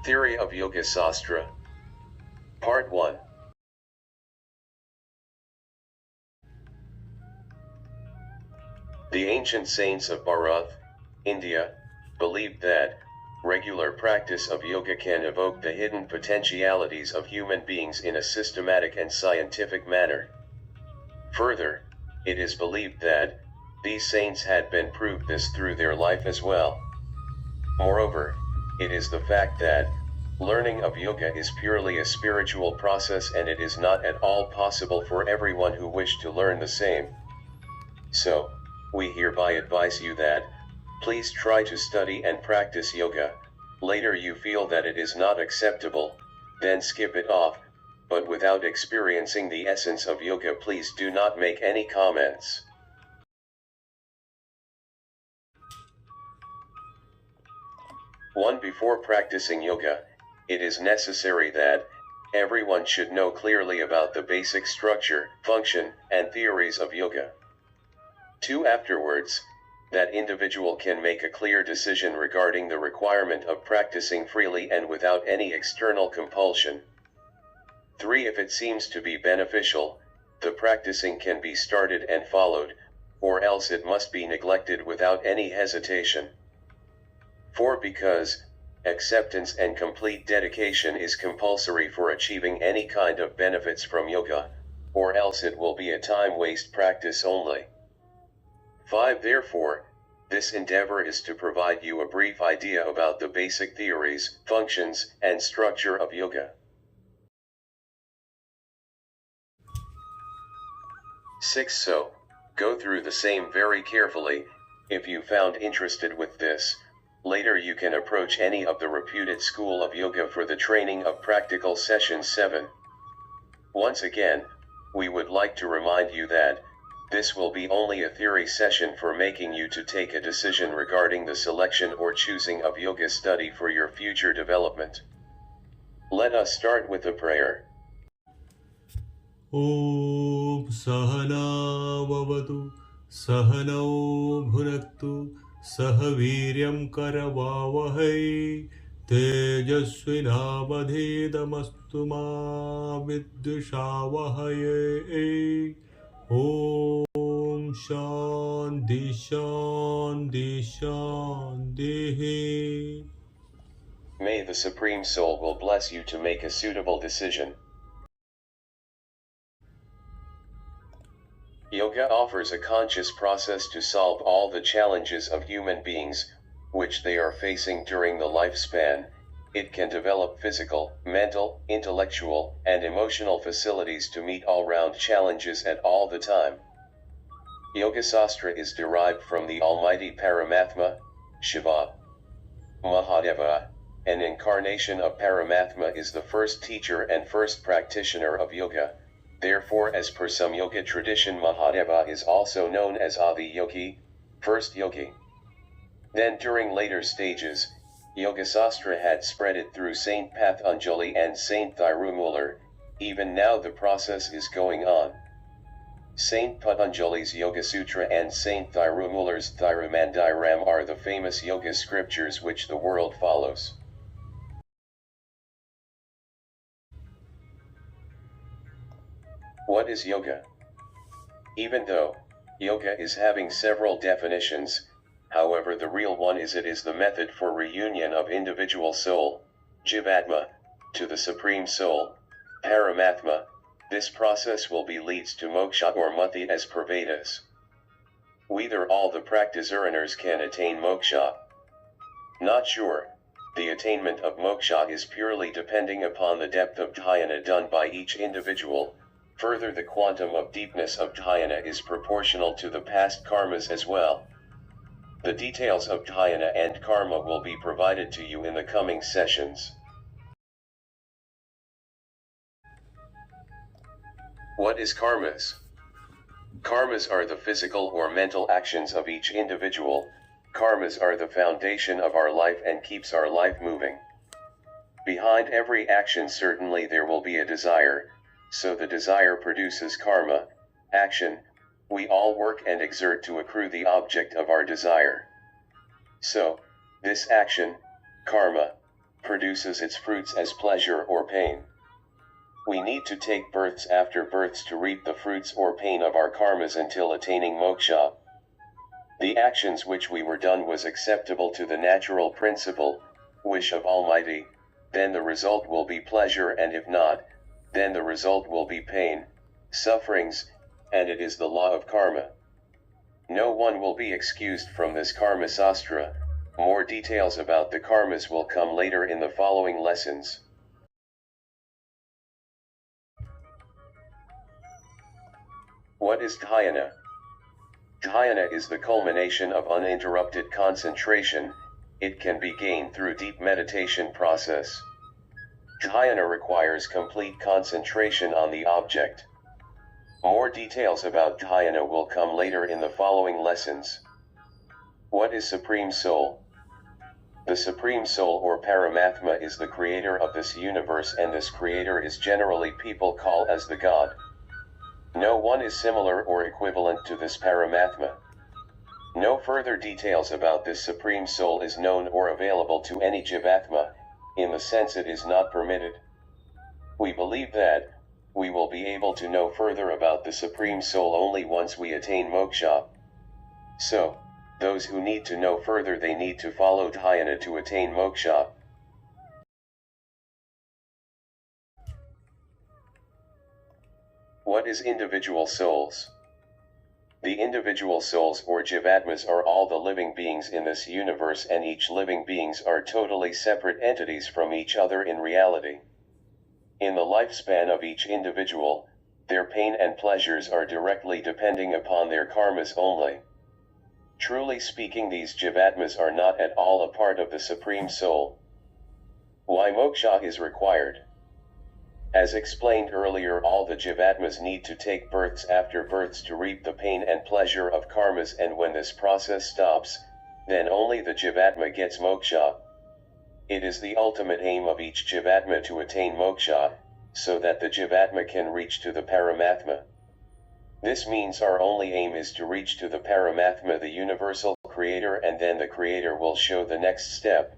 Theory of Yoga SASTRA. Part 1. The ancient saints of Bharat, India, believed that regular practice of yoga can evoke the hidden potentialities of human beings in a systematic and scientific manner. Further, it is believed that these saints had been proved this through their life as well. Moreover, it is the fact that learning of yoga is purely a spiritual process, and it is not at all possible for everyone who wished to learn the same. So, we hereby advise you that, please try to study and practice yoga. Later you feel that it is not acceptable, then skip it off, but without experiencing the essence of yoga, please do not make any comments. Before practicing yoga, it is necessary that everyone should know clearly about the basic structure, function, and theories of yoga. 2. Afterwards, that individual can make a clear decision regarding the requirement of practicing freely and without any external compulsion. 3. If it seems to be beneficial, the practicing can be started and followed, or else it must be neglected without any hesitation. 4. Because acceptance and complete dedication is compulsory for achieving any kind of benefits from yoga, or else it will be a time-waste practice only. 5. Therefore, this endeavor is to provide you a brief idea about the basic theories, functions, and structure of yoga. 6. So, go through the same very carefully. If you found interested with this, later you can approach any of the reputed school of yoga for the training of practical session 7. Once again, we would like to remind you that this will be only a theory session for making you to take a decision regarding the selection or choosing of yoga study for your future development. Let us start with a prayer. Om Sahana Vavatu Sahano Bhunaktu Sahaviryam Karavavahai Tejasvinavadhidamastu ma Viddushavahai. Om Shanti Shanti Shanti. May the Supreme Soul will bless you to make a suitable decision. Yoga offers a conscious process to solve all the challenges of human beings, which they are facing during the lifespan. It can develop physical, mental, intellectual, and emotional facilities to meet all-round challenges at all the time. Yoga Sastra is derived from the Almighty Paramatma, Shiva. Mahadeva, an incarnation of Paramatma, is the first teacher and first practitioner of yoga. Therefore, as per some yoga tradition, Mahadeva is also known as Adi Yogi, first yogi. Then during later stages, Yoga Sastra had spread it through Saint Patanjali and Saint Thirumular. Even now the process is going on. Saint Patanjali's Yoga Sutra and Saint Thirumular's Thirumandiram are the famous yoga scriptures which the world follows. What is yoga? Even though yoga is having several definitions, however, the real one is it is the method for reunion of individual soul, Jivatma, to the Supreme Soul, Paramatma. This process will be leads to moksha or mukti as per Vedas. Whether all the practitioners can attain moksha? Not sure. The attainment of moksha is purely depending upon the depth of dhyana done by each individual. Further, the quantum of deepness of dhyana is proportional to the past karmas as well. The details of dhyana and karma will be provided to you in the coming sessions. What is karmas? Karmas are the physical or mental actions of each individual. Karmas are the foundation of our life and keeps our life moving. Behind every action certainly there will be a desire, so the desire produces karma, action. We all work and exert to accrue the object of our desire. So, this action, karma, produces its fruits as pleasure or pain. We need to take births after births to reap the fruits or pain of our karmas until attaining moksha. The actions which we were done was acceptable to the natural principle, wish of Almighty, then the result will be pleasure, and if not, then the result will be pain, sufferings, and it is the law of karma. No one will be excused from this karma SASTRA. More details about the karmas will come later in the following lessons. What is dhyana? Dhyana is the culmination of uninterrupted concentration. It can be gained through deep meditation process. Dhyana requires complete concentration on the object. More details about dhyana will come later in the following lessons. What is Supreme Soul? The Supreme Soul or Paramatma is the creator of this universe, and this creator is generally people call as the God. No one is similar or equivalent to this Paramatma. No further details about this Supreme Soul is known or available to any Jivatma, in the sense it is not permitted. We believe that we will be able to know further about the Supreme Soul only once we attain moksha. So, those who need to know further, they need to follow dhyana to attain moksha. What is individual souls? The individual souls or Jivatmas are all the living beings in this universe, and each living beings are totally separate entities from each other in reality. In the lifespan of each individual, their pain and pleasures are directly depending upon their karmas only. Truly speaking, these Jivatmas are not at all a part of the Supreme Soul. Why moksha is required? As explained earlier, all the Jivatmas need to take births after births to reap the pain and pleasure of karmas, and when this process stops, then only the Jivatma gets moksha. It is the ultimate aim of each Jivatma to attain moksha, so that the Jivatma can reach to the Paramatma. This means our only aim is to reach to the Paramatma, the universal creator, and then the creator will show the next step.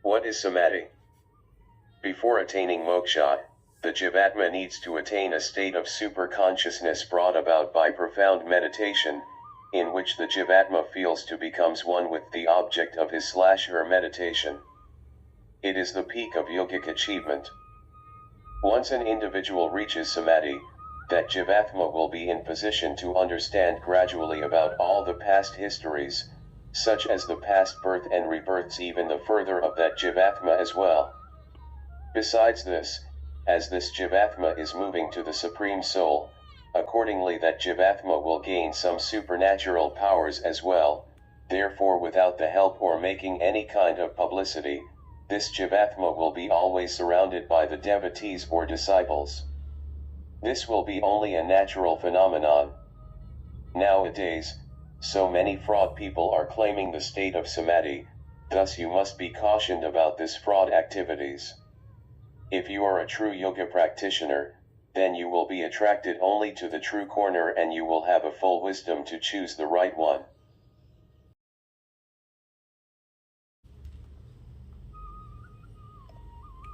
What is samadhi? Before attaining moksha, the Jivatma needs to attain a state of super-consciousness brought about by profound meditation, in which the Jivatma feels to becomes one with the object of his/her meditation. It is the peak of yogic achievement. Once an individual reaches samadhi, that Jivatma will be in position to understand gradually about all the past histories, such as the past birth and rebirths, even the further of that Jivatma as well. Besides this, as this Jivatma is moving to the Supreme Soul, accordingly that Jivatma will gain some supernatural powers as well. Therefore, without the help or making any kind of publicity, this Jivatma will be always surrounded by the devotees or disciples. This will be only a natural phenomenon. Nowadays, so many fraud people are claiming the state of samadhi, thus you must be cautioned about this fraud activities. If you are a true yoga practitioner, then you will be attracted only to the true corner, and you will have a full wisdom to choose the right one.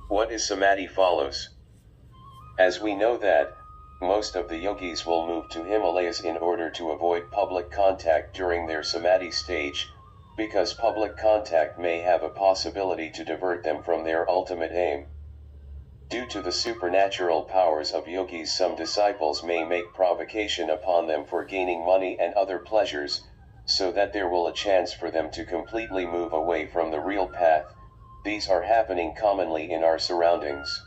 What is samadhi follows? As we know that, most of the yogis will move to Himalayas in order to avoid public contact during their samadhi stage, because public contact may have a possibility to divert them from their ultimate aim. Due to the supernatural powers of yogis, some disciples may make provocation upon them for gaining money and other pleasures, so that there will a chance for them to completely move away from the real path. These are happening commonly in our surroundings.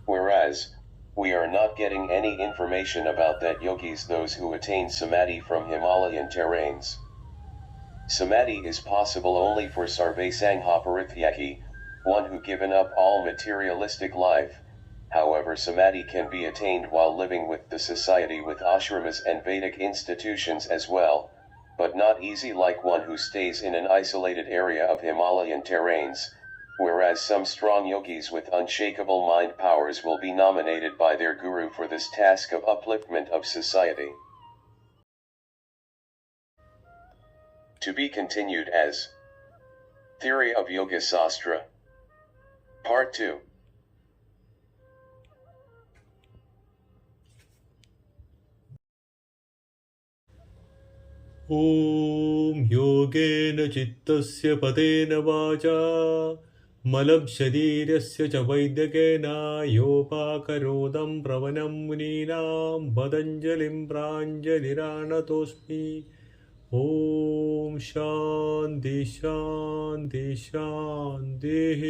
Whereas, we are not getting any information about that yogis, those who attain samadhi from Himalayan terrains. Samadhi is possible only for Sarve Sangha Parityagi, one who given up all materialistic life. However, samadhi can be attained while living with the society with ashramas and Vedic institutions as well, but not easy like one who stays in an isolated area of Himalayan terrains, whereas some strong yogis with unshakable mind powers will be nominated by their guru for this task of upliftment of society. To be continued as Theory of Yoga Sastra. Part 2. ॐ योगेन चित्तस्य पदेन वाचा मलं शरीरस्य च वैद्यकेन योपाकरोदं प्रवनं मुनीनां पतञ्जलिं प्राञ्जलिरानतोऽस्मि ॐ शान्ति शान्ति शान्तिः